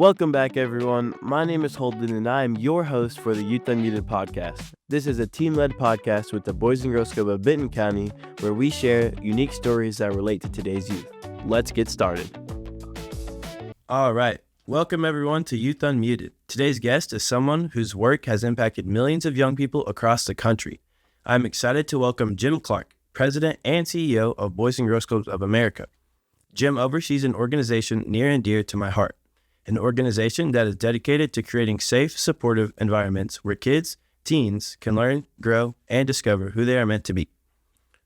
Welcome back, everyone. My name is Holden, and I am your host for the Youth Unmuted podcast. This is a team-led podcast with the Boys and Girls Club of Benton County, where we share unique stories that relate to today's youth. Let's get started. All right. Welcome, everyone, to Youth Unmuted. Today's guest is someone whose work has impacted millions of young people across the country. I'm excited to welcome Jim Clark, President and CEO of Boys and Girls Clubs of America. Jim oversees an organization near and dear to my heart. An organization that is dedicated to creating safe, supportive environments where kids, teens can learn, grow, and discover who they are meant to be.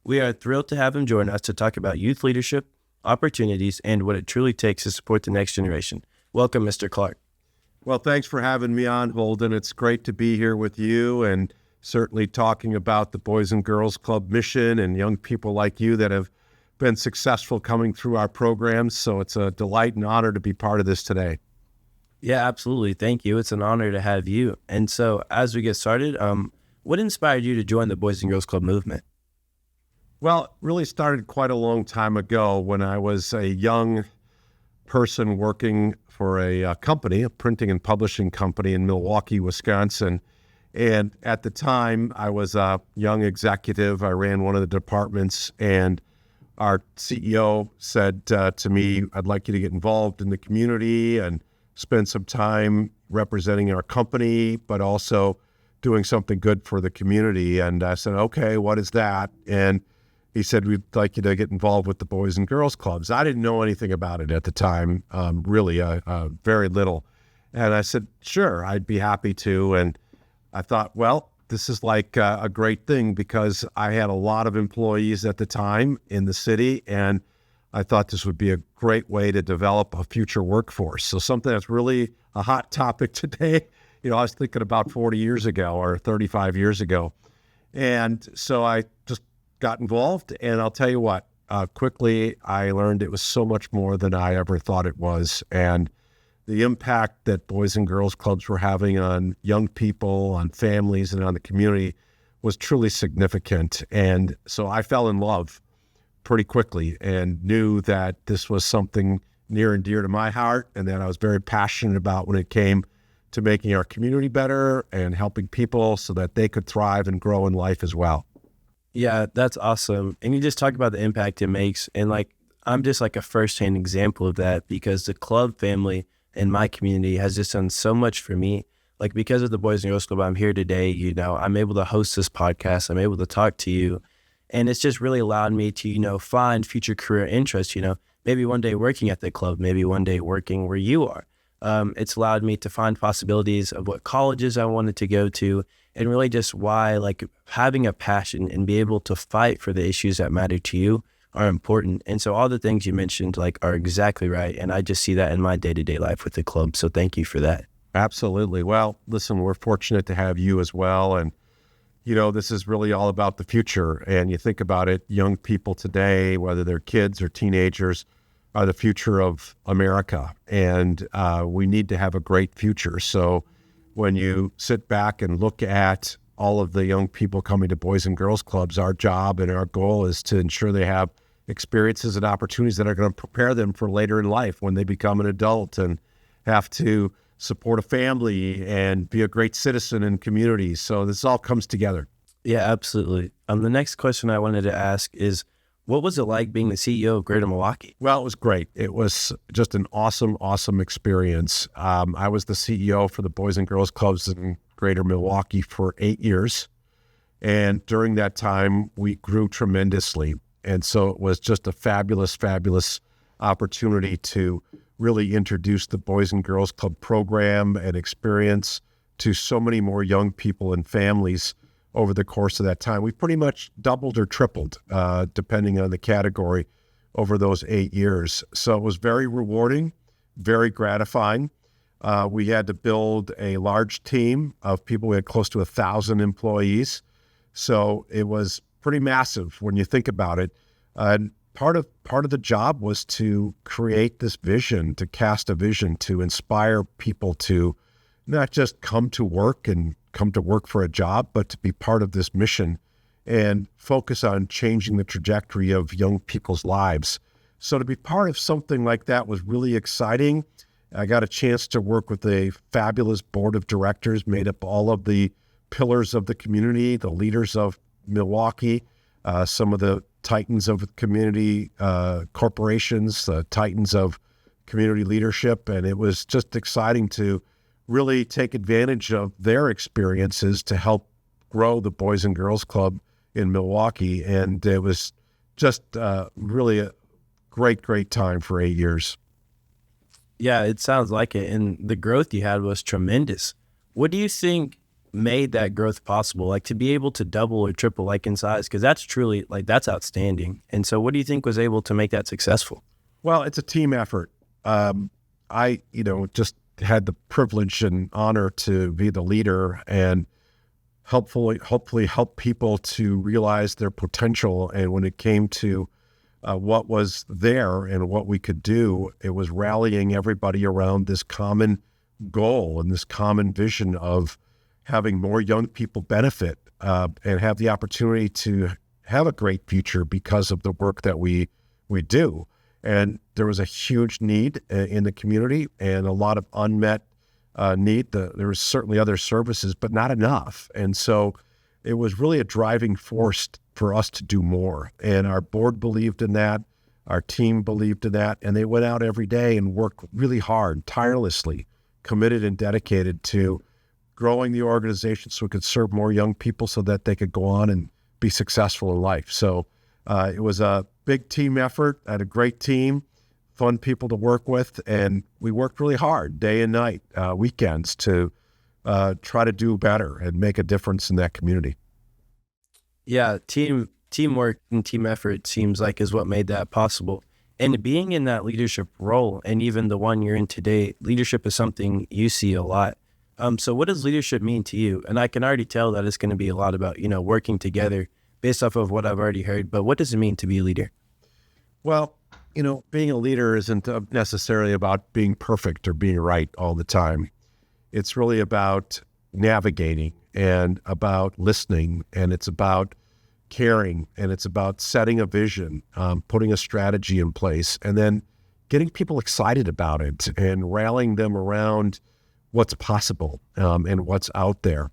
We are thrilled to have him join us to talk about youth leadership, opportunities, and what it truly takes to support the next generation. Welcome, Mr. Clark. Well, thanks for having me on, Holden. It's great to be here with you and certainly talking about the Boys and Girls Club mission and young people like you that have been successful coming through our programs. So it's a delight and honor to be part of this today. Yeah, absolutely. Thank you. It's an honor to have you. And so as we get started, what inspired you to join the Boys and Girls Club movement? Well, it really started quite a long time ago when I was a young person working for a company, a printing and publishing company in Milwaukee, Wisconsin. And at the time, I was a young executive. I ran one of the departments, and our CEO said to me, I'd like you to get involved in the community and spend some time representing our company, but also doing something good for the community. And I said, okay, what is that? And he said, we'd like you to get involved with the Boys and Girls Clubs. I didn't know anything about it at the time, really, very little. And I said, sure, I'd be happy to. And I thought, well, this is like a great thing because I had a lot of employees at the time in the city, and I thought this would be a great way to develop a future workforce. So something that's really a hot topic today. I was thinking about 40 years ago or 35 years ago. And so I just got involved, and I'll tell you what, quickly I learned it was so much more than I ever thought it was. And the impact that Boys and Girls Clubs were having on young people, on families, and on the community was truly significant. And so I fell in love pretty quickly and knew that this was something near and dear to my heart and that I was very passionate about when it came to making our community better and helping people so that they could thrive and grow in life as well. Yeah, that's awesome. And you just talk about the impact it makes. And I'm just a firsthand example of that because the club family in my community has just done so much for me. Because of the Boys and Girls Club, I'm here today. I'm able to host this podcast. I'm able to talk to you. And it's just really allowed me to, find future career interests, maybe one day working at the club, maybe one day working where you are. It's allowed me to find possibilities of what colleges I wanted to go to and really just why having a passion and be able to fight for the issues that matter to you are important. And so all the things you mentioned are exactly right. And I just see that in my day-to-day life with the club. So thank you for that. Absolutely. Well, listen, we're fortunate to have you as well. And this is really all about the future. And you think about it, young people today, whether they're kids or teenagers, are the future of America. And we need to have a great future. So when you sit back and look at all of the young people coming to Boys and Girls Clubs, our job and our goal is to ensure they have experiences and opportunities that are going to prepare them for later in life when they become an adult and have to support a family and be a great citizen in communities. So this all comes together. Yeah, absolutely. The next question I wanted to ask is, what was it like being the CEO of Greater Milwaukee? Well, it was great. It was just an awesome experience. I was the CEO for the Boys and Girls Clubs in Greater Milwaukee for 8 years. And during that time, we grew tremendously. And so it was just a fabulous opportunity to really introduce the Boys and Girls Club program and experience to so many more young people and families over the course of that time. We pretty much doubled or tripled, depending on the category, over those 8 years. So it was very rewarding, very gratifying. We had to build a large team of people. We had close to 1,000 employees. So it was pretty massive when you think about it. And part of the job was to create this vision, to cast a vision, to inspire people to not just come to work for a job, but to be part of this mission and focus on changing the trajectory of young people's lives. So to be part of something like that was really exciting. I got a chance to work with a fabulous board of directors made up all of the pillars of the community, the leaders of Milwaukee, some of the titans of community corporations, the titans of community leadership. And it was just exciting to really take advantage of their experiences to help grow the Boys and Girls Club in Milwaukee. And it was just really a great time for 8 years. Yeah, it sounds like it. And the growth you had was tremendous. What do you think made that growth possible? Like to be able to double or triple like in size, because that's truly like that's outstanding. And so what do you think was able to make that successful? Well, it's a team effort. I just had the privilege and honor to be the leader and hopefully help people to realize their potential. And when it came to what was there and what we could do, it was rallying everybody around this common goal and this common vision of having more young people benefit and have the opportunity to have a great future because of the work that we do. And there was a huge need in the community and a lot of unmet need. There was certainly other services, but not enough. And so it was really a driving force for us to do more. And our board believed in that. Our team believed in that. And they went out every day and worked really hard, tirelessly, committed and dedicated to growing the organization so we could serve more young people so that they could go on and be successful in life. So it was a big team effort. I had a great team, fun people to work with, and we worked really hard day and night, weekends to try to do better and make a difference in that community. Yeah, teamwork and team effort seems like is what made that possible. And being in that leadership role, and even the one you're in today, leadership is something you see a lot. So what does leadership mean to you? And I can already tell that it's going to be a lot about, working together based off of what I've already heard. But what does it mean to be a leader? Well, being a leader isn't necessarily about being perfect or being right all the time. It's really about navigating and about listening, and it's about caring, and it's about setting a vision, putting a strategy in place, and then getting people excited about it and rallying them around what's possible and what's out there.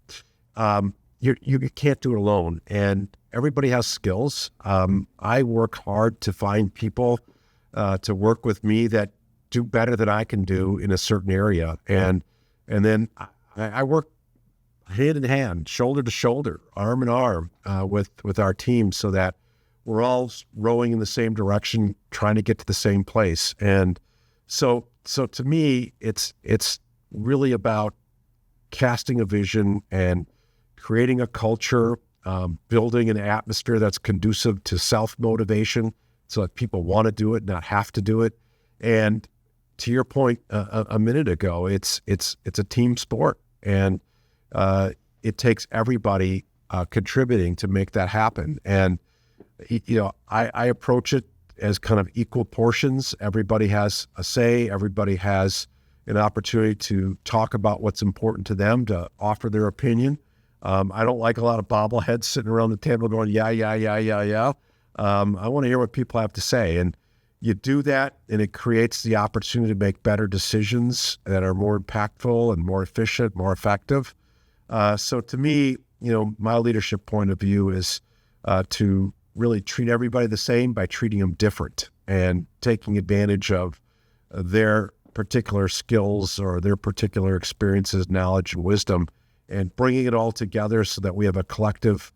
You can't do it alone, and everybody has skills. I work hard to find people to work with me that do better than I can do in a certain area, and then I work hand in hand, shoulder to shoulder, arm in arm with our team, so that we're all rowing in the same direction, trying to get to the same place. And so to me, it's really about casting a vision and creating a culture, building an atmosphere that's conducive to self-motivation so that people want to do it, not have to do it. And to your point a minute ago, it's a team sport, and it takes everybody contributing to make that happen. And I approach it as kind of equal portions. Everybody has a say. Everybody has an opportunity to talk about what's important to them, to offer their opinion. I don't like a lot of bobbleheads sitting around the table going, yeah. I want to hear what people have to say. And you do that, and it creates the opportunity to make better decisions that are more impactful and more efficient, more effective. So to me, my leadership point of view is to really treat everybody the same by treating them different and taking advantage of their particular skills or their particular experiences, knowledge, and wisdom, and bringing it all together so that we have a collective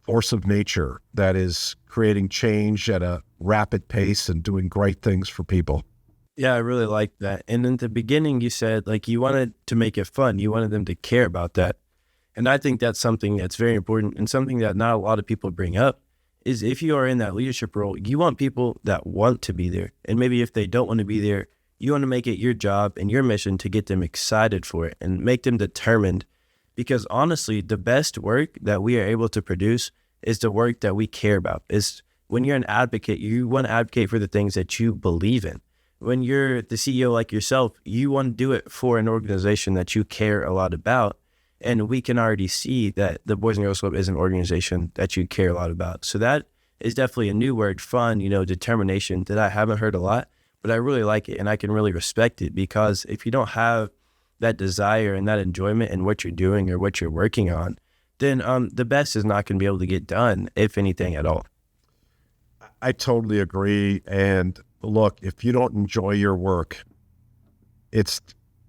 force of nature that is creating change at a rapid pace and doing great things for people. Yeah, I really like that. And in the beginning, you said like you wanted to make it fun. You wanted them to care about that. And I think that's something that's very important, and something that not a lot of people bring up is if you are in that leadership role, you want people that want to be there. And maybe if they don't want to be there, you want to make it your job and your mission to get them excited for it and make them determined. Because honestly, the best work that we are able to produce is the work that we care about. Is when you're an advocate, you want to advocate for the things that you believe in. When you're the CEO like yourself, you want to do it for an organization that you care a lot about. And we can already see that the Boys and Girls Club is an organization that you care a lot about. So that is definitely a new word, fun, determination, that I haven't heard a lot. but I really like it and I can really respect it, because if you don't have that desire and that enjoyment in what you're doing or what you're working on, then the best is not going to be able to get done, if anything at all. I totally agree. And look, if you don't enjoy your work, it's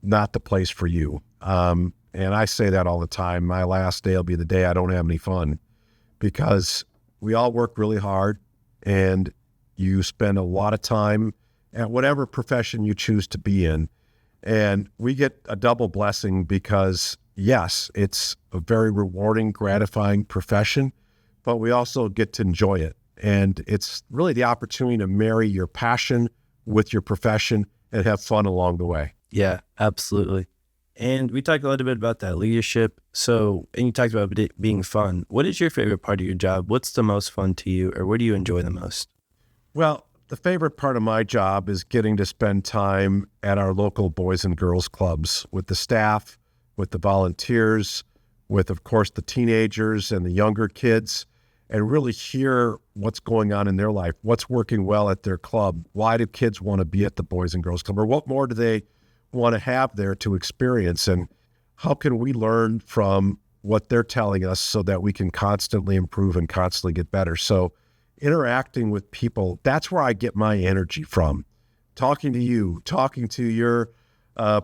not the place for you. And I say that all the time. My last day will be the day I don't have any fun, because we all work really hard and you spend a lot of time at whatever profession you choose to be in. And we get a double blessing because, yes, it's a very rewarding, gratifying profession, but we also get to enjoy it. And it's really the opportunity to marry your passion with your profession and have fun along the way. Yeah, absolutely. And we talked a little bit about that leadership. So, and you talked about it being fun. What is your favorite part of your job? What's the most fun to you, or what do you enjoy the most? Well, the favorite part of my job is getting to spend time at our local boys and girls clubs with the staff, with the volunteers, with, of course, the teenagers and the younger kids, and really hear what's going on in their life, what's working well at their club. Why do kids want to be at the Boys and Girls Club? Or what more do they want to have there to experience? And how can we learn from what they're telling us so that we can constantly improve and constantly get better? So interacting with people, that's where I get my energy from. Talking to you, talking to your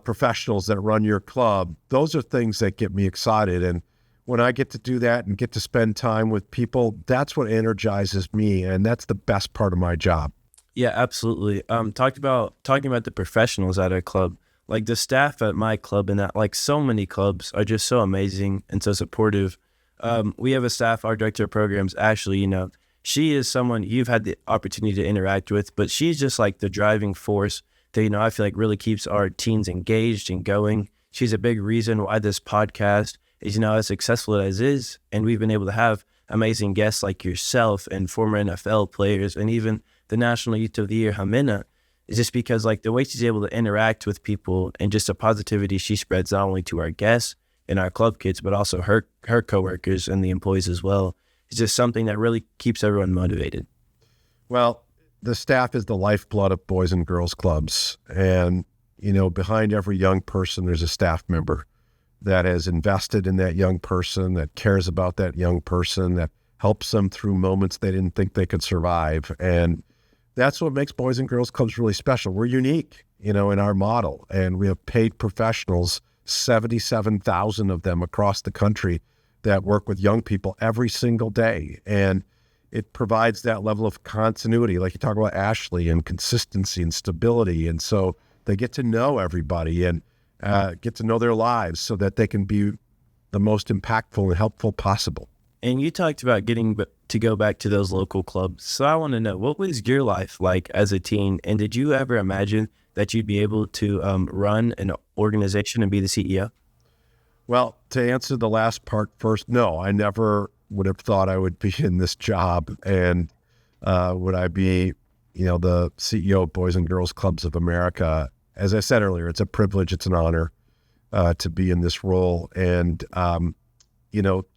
professionals that run your club, those are things that get me excited. And when I get to do that and get to spend time with people, that's what energizes me. And that's the best part of my job. Yeah, absolutely. Talking about the professionals at our club, like the staff at my club and that, like so many clubs are just so amazing and so supportive. We have a staff, our director of programs, Ashley, she is someone you've had the opportunity to interact with, but she's just like the driving force that, I feel like really keeps our teens engaged and going. She's a big reason why this podcast is, as successful as it is. And we've been able to have amazing guests like yourself and former NFL players and even the National Youth of the Year, Hamina, is just because like the way she's able to interact with people and just the positivity she spreads not only to our guests and our club kids, but also her coworkers and the employees as well. It's just something that really keeps everyone motivated. Well, the staff is the lifeblood of Boys and Girls Clubs. And, behind every young person, there's a staff member that has invested in that young person, that cares about that young person, that helps them through moments they didn't think they could survive. And that's what makes Boys and Girls Clubs really special. We're unique, in our model, and we have paid professionals, 77,000 of them across the country, that work with young people every single day. And it provides that level of continuity, like you talk about Ashley, and consistency and stability. And so they get to know everybody and get to know their lives so that they can be the most impactful and helpful possible. And you talked about getting to go back to those local clubs. So I want to know, what was your life like as a teen? And did you ever imagine that you'd be able to run an organization and be the CEO? Well, to answer the last part first, no, I never would have thought I would be in this job. And would I be, the CEO of Boys and Girls Clubs of America? As I said earlier, it's a privilege, it's an honor to be in this role. And,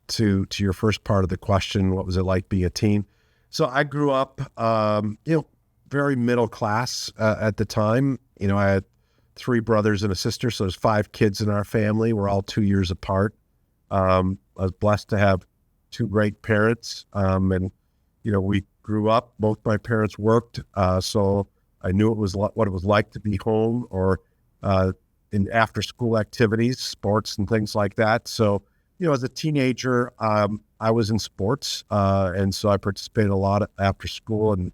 to your first part of the question, what was it like being a teen? So I grew up, very middle class at the time. I had 3 brothers and a sister, so there's 5 kids in our family. We're all 2 years apart. I was blessed to have 2 great parents, and we grew up. Both my parents worked, so I knew what it was like to be home or in after-school activities, sports and things like that. So, as a teenager, I was in sports, and so I participated a lot after school, and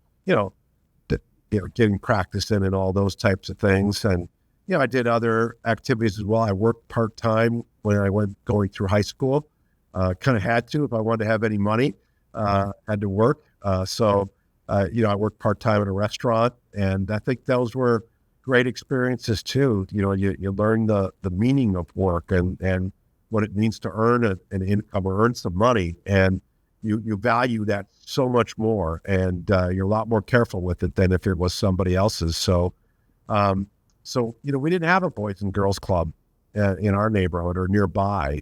getting practice in and all those types of things. And I did other activities as well. I worked part-time when I went going through high school. Kind of had to, if I wanted to have any money, had to work. So I worked part-time at a restaurant, and I think those were great experiences too. You learn the meaning of work and what it means to earn an income or earn some money. And you value that so much more, and you're a lot more careful with it than if it was somebody else's. So, we didn't have a Boys and Girls Club in our neighborhood or nearby.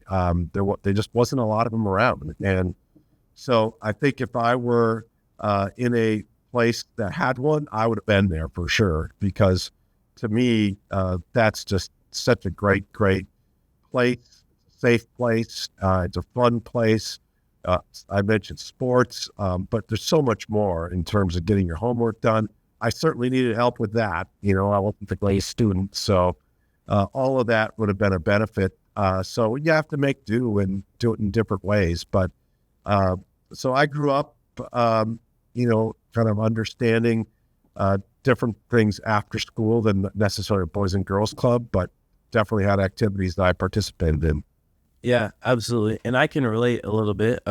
There just wasn't a lot of them around. And so I think if I were in a place that had one, I would have been there for sure, because to me, that's just such a great place, safe place. It's a fun place. I mentioned sports, but there's so much more in terms of getting your homework done. I certainly needed help with that. I wasn't the greatest student, so all of that would have been a benefit. So you have to make do and do it in different ways. But so I grew up, kind of understanding different things after school than necessarily Boys and Girls Club, but definitely had activities that I participated in. Yeah, absolutely. And I can relate a little bit.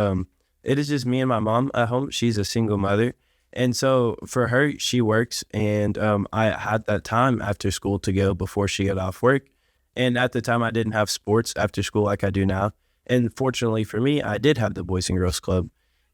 It is just me and my mom at home. She's a single mother. And so for her, she works, and I had that time after school to go before she got off work. And at the time, I didn't have sports after school like I do now. And fortunately for me, I did have the Boys and Girls Club.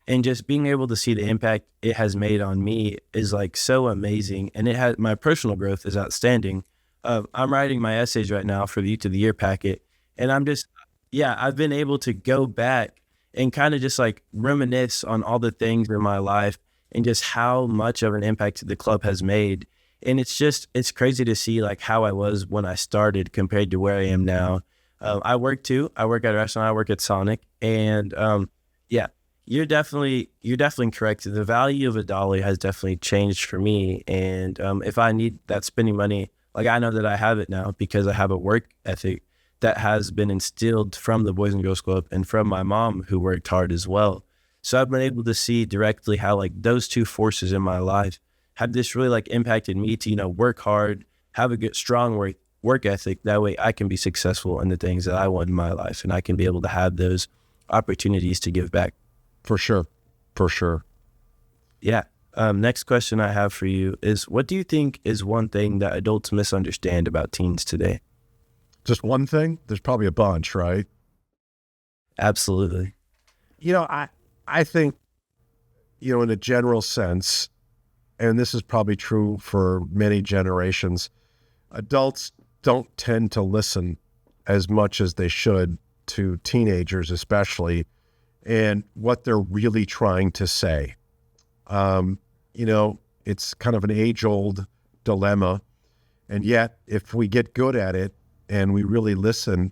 And just being able to see the impact it has made on me is like so amazing. And my personal growth is outstanding. I'm writing my essays right now for the Youth of the Year packet. And I've been able to go back and kind of just like reminisce on all the things in my life and just how much of an impact the club has made. And it's crazy to see like how I was when I started compared to where I am now. I work too. I work at a restaurant. I work at Sonic. And yeah, you're definitely correct. The value of a dollar has definitely changed for me. And if I need that spending money, like I know that I have it now because I have a work ethic that has been instilled from the Boys and Girls Club and from my mom, who worked hard as well. So I've been able to see directly how like those two forces in my life have just really like impacted me to, work hard, have a good, strong work ethic. That way I can be successful in the things that I want in my life, and I can be able to have those opportunities to give back. For sure. Yeah. Next question I have for you is, what do you think is one thing that adults misunderstand about teens today? Just one thing? There's probably a bunch, right? Absolutely. I think, in a general sense, and this is probably true for many generations, adults don't tend to listen as much as they should to teenagers, especially, and what they're really trying to say. It's kind of an age-old dilemma, and yet if we get good at it and we really listen,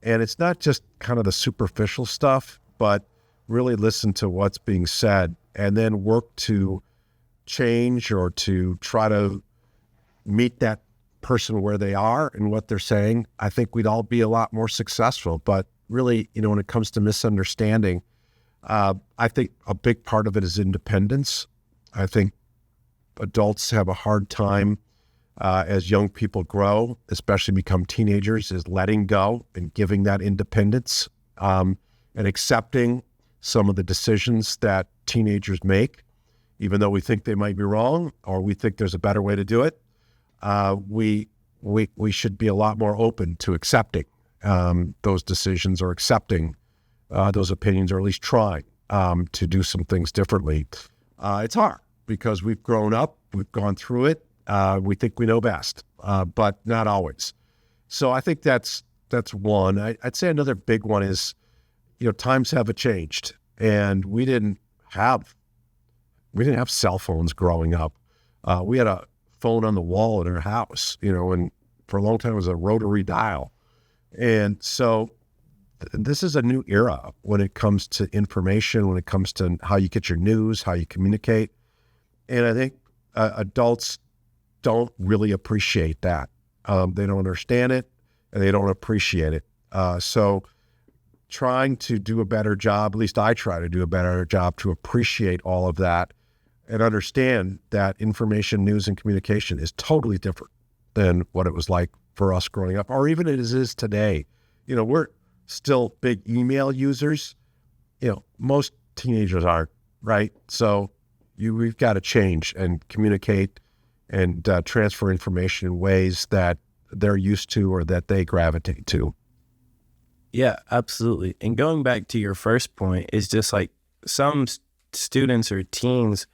and it's not just kind of the superficial stuff, but really listen to what's being said and then work to change or to try to meet that person where they are and what they're saying, I think we'd all be a lot more successful. But really, when it comes to misunderstanding, I think a big part of it is independence. I think adults have a hard time as young people grow, especially become teenagers, is letting go and giving that independence and accepting some of the decisions that teenagers make, even though we think they might be wrong or we think there's a better way to do it. We should be a lot more open to accepting those decisions or accepting those opinions, or at least trying to do some things differently. It's hard because we've grown up, we've gone through it. We think we know best, but not always. So I think that's one. I'd say another big one is, times have changed, and we didn't have cell phones growing up. We had a phone on the wall in our house, and for a long time it was a rotary dial. And so this is a new era when it comes to information, when it comes to how you get your news, how you communicate. And I think adults don't really appreciate that. They don't understand it, and they don't appreciate it. So trying to do a better job, at least I try to do a better job to appreciate all of that and understand that information, news, and communication is totally different than what it was like for us growing up, or even as it is today. We're still big email users. Most teenagers aren't, right? So we've got to change and communicate and transfer information in ways that they're used to or that they gravitate to. Yeah, absolutely. And going back to your first point, is just like some students or teens,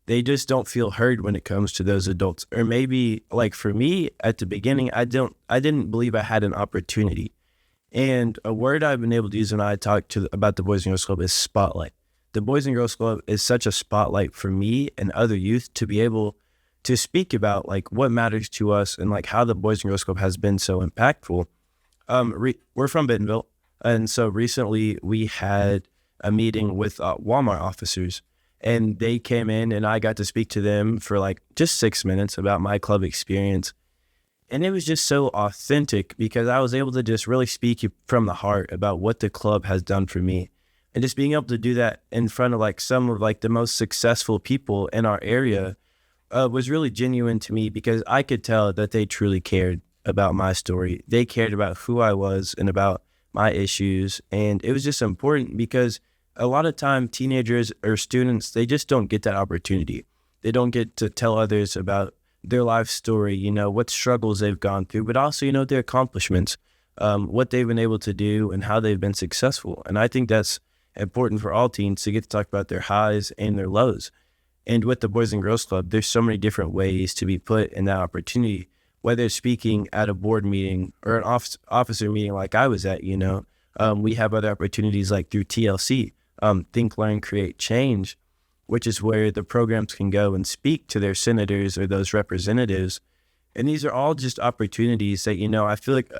they just don't feel heard when it comes to those adults. Or maybe like for me at the beginning, I didn't believe I had an opportunity. And a word I've been able to use when I talk about the Boys and Girls Club is spotlight. the Boys and Girls Club is such a spotlight for me and other youth to be able to speak about like what matters to us and like how the Boys and Girls Club has been so impactful. We're from Bentonville, and so recently we had a meeting with Walmart officers, and they came in and I got to speak to them for like just 6 minutes about my club experience. And it was just so authentic because I was able to just really speak from the heart about what the club has done for me. And just being able to do that in front of like some of like the most successful people in our area was really genuine to me because I could tell that they truly cared about my story. They cared about who I was and about my issues. And it was just important because a lot of time teenagers or students, they just don't get that opportunity. They don't get to tell others about their life story, you know, what struggles they've gone through, but also, you know, their accomplishments, what they've been able to do and how they've been successful. And I think that's important for all teens to get to talk about their highs and their lows. And with the Boys and Girls Club, there's so many different ways to be put in that opportunity, whether it's speaking at a board meeting or an officer meeting like I was at, you know. We have other opportunities like through TLC, Think, Learn, Create, Change, which is where the programs can go and speak to their senators or those representatives. And these are all just opportunities that, you know, I feel like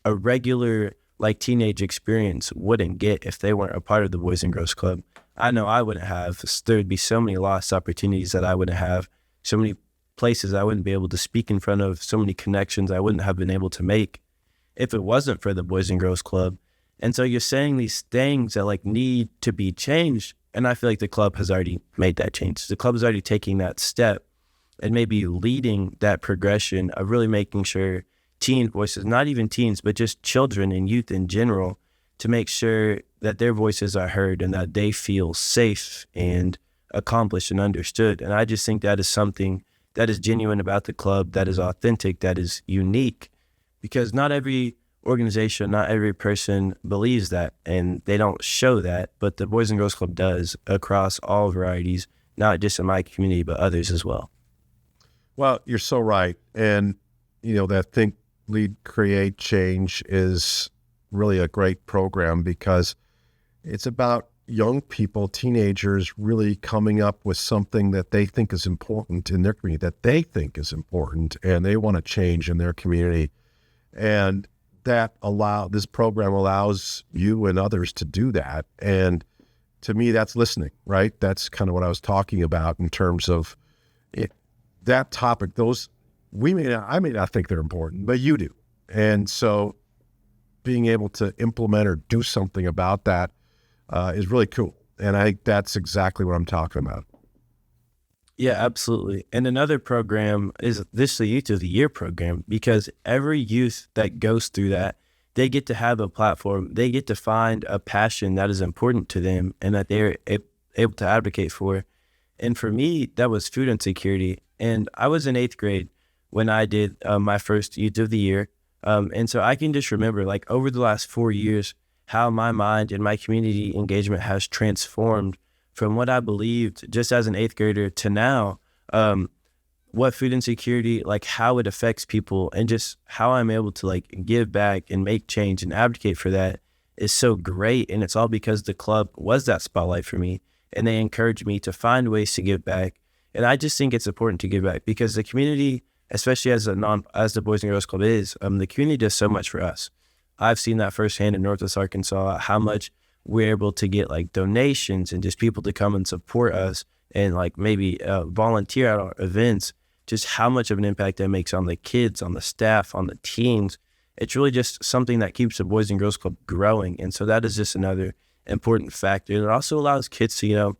a regular like teenage experience wouldn't get if they weren't a part of the Boys and Girls Club. I know I wouldn't have. There would be so many lost opportunities that I wouldn't have, so many places I wouldn't be able to speak in front of, so many connections I wouldn't have been able to make if it wasn't for the Boys and Girls Club. And so you're saying these things that like need to be changed. And I feel like the club has already made that change. The club is already taking that step and maybe leading that progression of really making sure teen voices, not even teens, but just children and youth in general, to make sure that their voices are heard and that they feel safe and accomplished and understood. And I just think that is something that is genuine about the club, that is authentic, that is unique, because not every organization, not every person believes that, and they don't show that, but the Boys and Girls Club does across all varieties, not just in my community, but others as well. Well, you're so right. And, you know, that Think, Lead, Create, Change is really a great program because it's about young people, teenagers, really coming up with something that they think is important in their community, that they think is important, and they want to change in their community. And this program allows you and others to do that. And to me, that's listening, right? That's kind of what I was talking about in terms of that topic. I may not think they're important, but you do. And so being able to implement or do something about that is really cool. And I think that's exactly what I'm talking about. Yeah, absolutely. And another program is the Youth of the Year program, because every youth that goes through that, they get to have a platform. They get to find a passion that is important to them and that they're able to advocate for. And for me, that was food insecurity. And I was in 8th grade when I did my first Youth of the Year. And so I can just remember, like, over the last 4 years, how my mind and my community engagement has transformed from what I believed just as an 8th grader to now, what food insecurity, like how it affects people, and just how I'm able to like give back and make change and advocate for that is so great. And it's all because the club was that spotlight for me, and they encouraged me to find ways to give back. And I just think it's important to give back because the community, especially as the Boys and Girls Club is, the community does so much for us. I've seen that firsthand in Northwest Arkansas, how much we're able to get like donations and just people to come and support us and like maybe volunteer at our events, just how much of an impact that makes on the kids, on the staff, on the teams. It's really just something that keeps the Boys and Girls Club growing. And so that is just another important factor. And it also allows kids to, you know,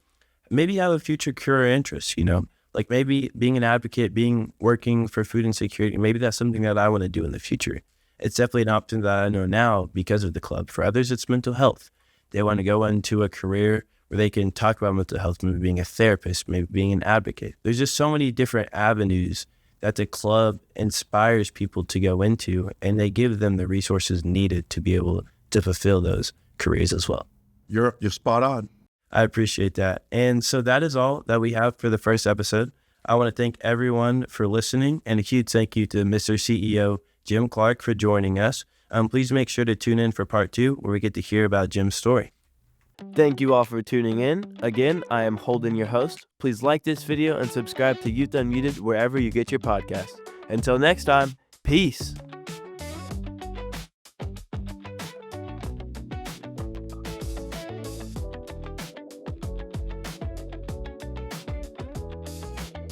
maybe have a future career interest, you know, like maybe being an advocate, working for food insecurity, maybe that's something that I want to do in the future. It's definitely an option that I know now because of the club. For others, it's mental health. They want to go into a career where they can talk about mental health, maybe being a therapist, maybe being an advocate. There's just so many different avenues that the club inspires people to go into, and they give them the resources needed to be able to fulfill those careers as well. You're spot on. I appreciate that. And so that is all that we have for the first episode. I want to thank everyone for listening, and a huge thank you to Mr. CEO Jim Clark for joining us. Please make sure to tune in for part 2, where we get to hear about Jim's story. Thank you all for tuning in. Again, I am Holden, your host. Please like this video and subscribe to Youth Unmuted wherever you get your podcasts. Until next time, peace.